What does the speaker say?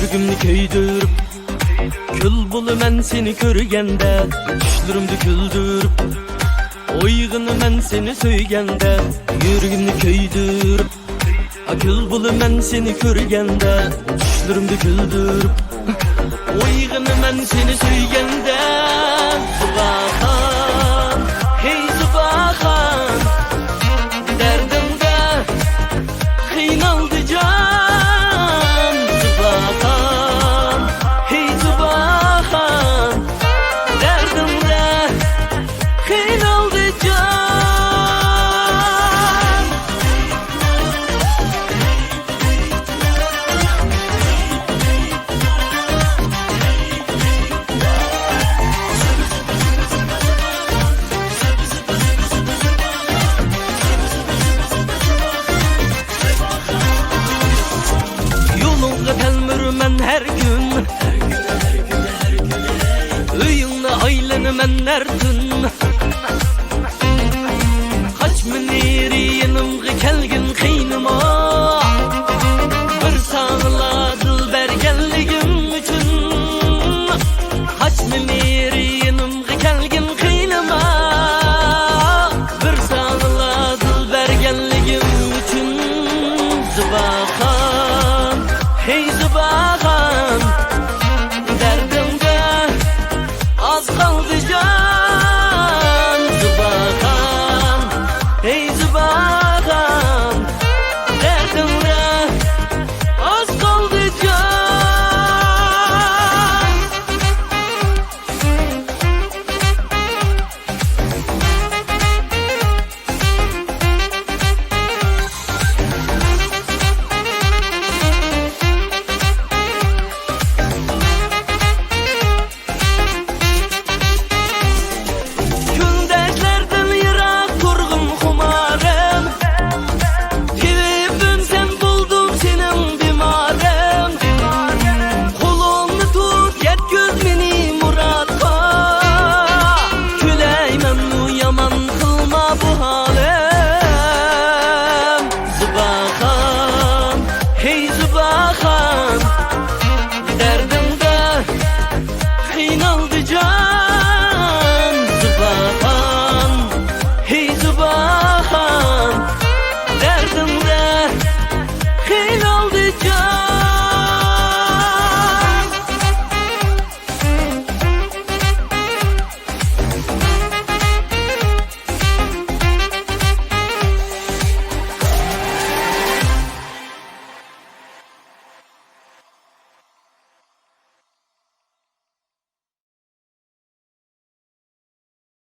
Yürgümni köydürüp kül bulu men seni körgende, düşlerimdi güldürüp oygunu men seni söygende. Yürgümni köydürüp kül bulu men seni körgende, düşlerimdi güldürüp oygunu men seni söygende. Zubahan, hey Zubahan, derdimde kıynaldı can. Zubahan, hey Zubahan, derdimde kıynaldı can. Telmürmen her gün, Öyünle aylanımen her gün. Kaç miniri yanımgı kelgin kıynıma, bir sağla dilber gelligim üçün. Kaç miniri yanımgı kelgin kıynıma, bir sağla dilber gelligim üçün. Zubahan, hey Zubahan,